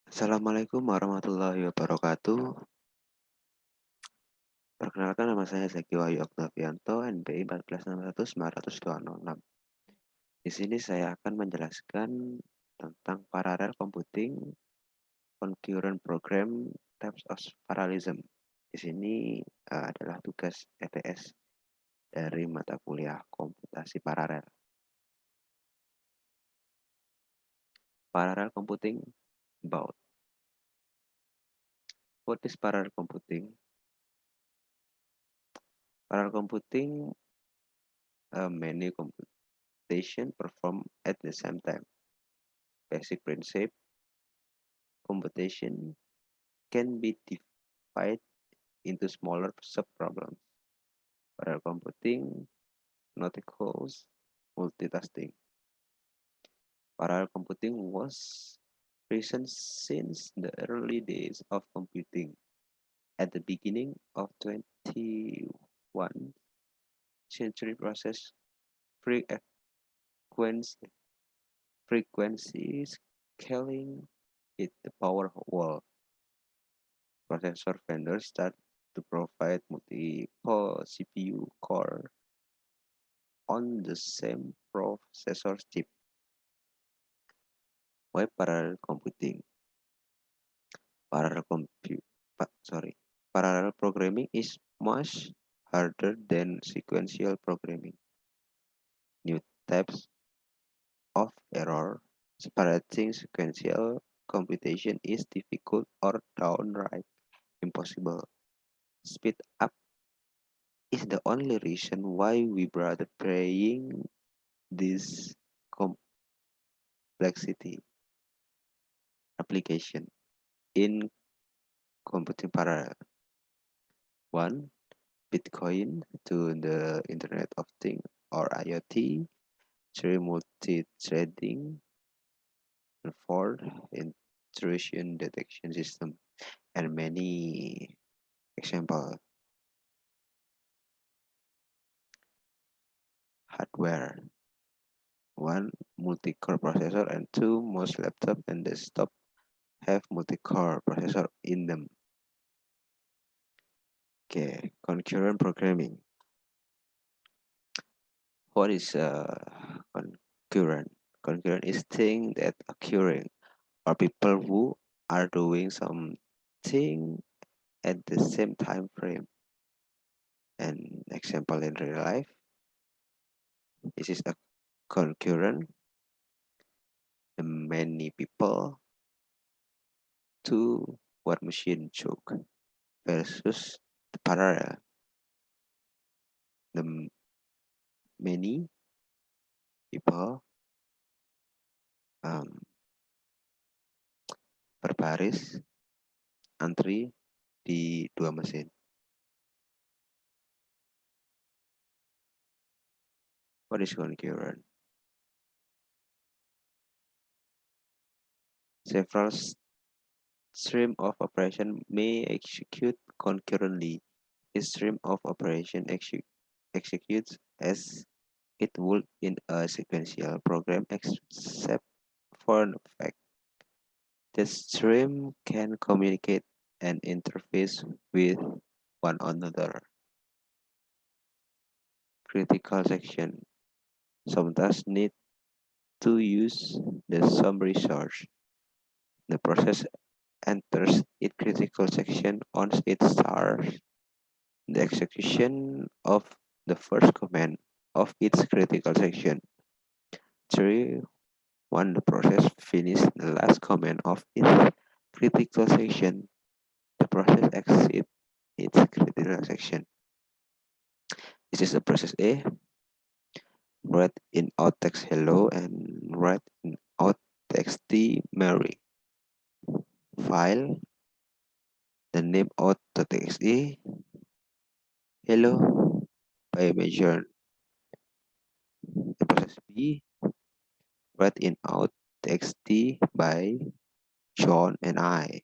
Assalamualaikum warahmatullahi wabarakatuh. Perkenalkan nama saya Zaki Wahyu Oktavianto, NPI 1461-90206. Di sini saya akan menjelaskan tentang paralel computing, concurrent program, types of parallelism. Di sini adalah tugas ETS dari mata kuliah komputasi paralel. Parallel computing about what is parallel computing? Parallel computing many computation performed at the same time. Basic principle computation can be divided into smaller subproblems. Parallel computing not equals multitasking. Parallel computing was present since the early days of computing. At the beginning of 21st century process frequency scaling hit the power wall. Processor vendors start to provide multiple CPU core on the same processor chip. Why parallel computing? Parallel Parallel programming is much harder than sequential programming. New types of error. Separating sequential computation is difficult or downright impossible. Speed up is the only reason why we bother playing this complexity application in computing parallel. One, Bitcoin to the Internet of Things or IoT, three, multi-threading, and four, intrusion detection system, and many examples. Hardware. One, multi-core processor, and two, most laptop and desktop have multi-core processor in them. Okay, concurrent programming. What is concurrent? Concurrent is thing that occurring or people who are doing something at the same time frame. An example in real life, this is a concurrent. The many people to what machine choke versus the parallel. The many people um, berbaris antri di dua mesin. What is concurrent? Several stream of operation may execute concurrently. A stream of operation executes as it would in a sequential program, except for the fact the stream can communicate and interface with one another. Critical section. Some tasks need to use some resource. The process enters its critical section once it starts the execution of the first command of its critical section. 3. When the process finishes the last command of its critical section, the process exits its critical section. This is the process A. Write in out text hello and write in out text T Mary. File the name out.txt hello by measure. The process B. Write in out txt by John and I.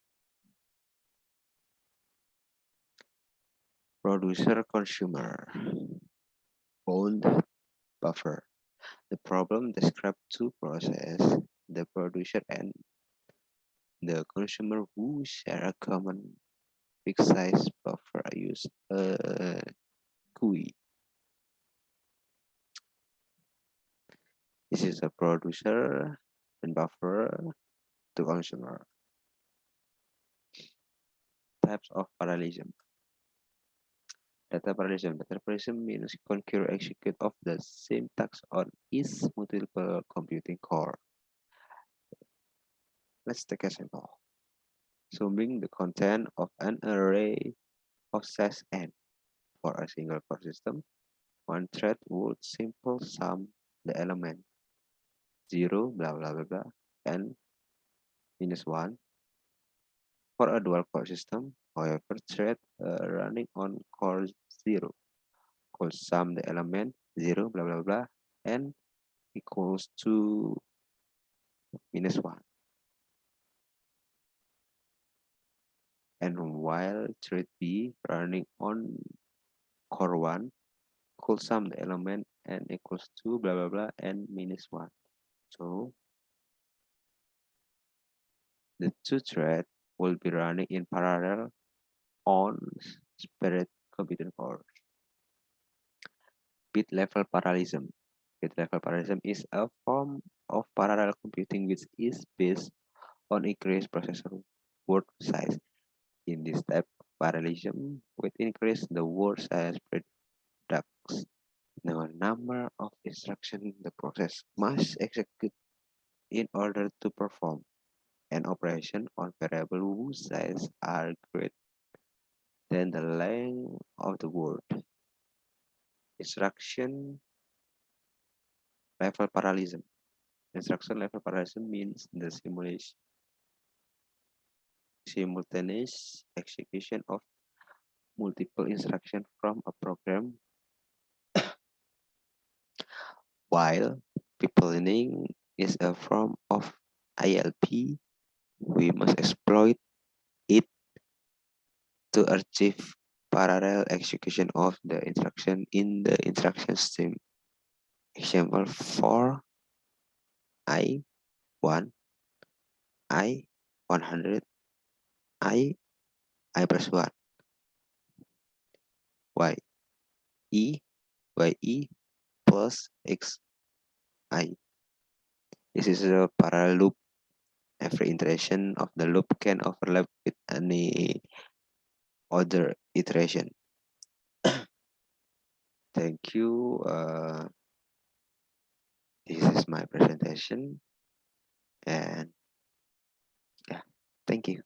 Producer consumer bound buffer. The problem describes two processes, the producer and The consumer who share a common fixed size buffer use a GUI. This is a producer and buffer to consumer. Types of parallelism. Data parallelism. Data parallelism means concurrent execute of the same task on its multiple computing core. Let's take a sample. Summing the content of an array of size n for a single core system, one thread would simply sum the element 0, blah, blah, blah, blah, n minus 1 for a dual core system. However, thread running on core 0 could sum the element 0, blah, blah, blah, n equals to minus 1. And while thread B running on core 1 could sum the element n equals to blah blah blah n minus 1. So the two threads will be running in parallel on separate computing cores. Bit level parallelism. Bit level parallelism is a form of parallel computing which is based on increased processor word size. In this type of parallelism, with increase the word size predicts the number of instructions the process must execute in order to perform an operation on variable whose size are greater than the length of the word. Instruction level parallelism. Instruction level parallelism means the simultaneous execution of multiple instructions from a program, while pipelining is a form of ILP. We must exploit it to achieve parallel execution of the instruction in the instruction stream. Example for I1, I100, I plus 1, Y, E, YE plus XI. This is a parallel loop. Every iteration of the loop can overlap with any other iteration. Thank you. This is my presentation, and yeah, thank you.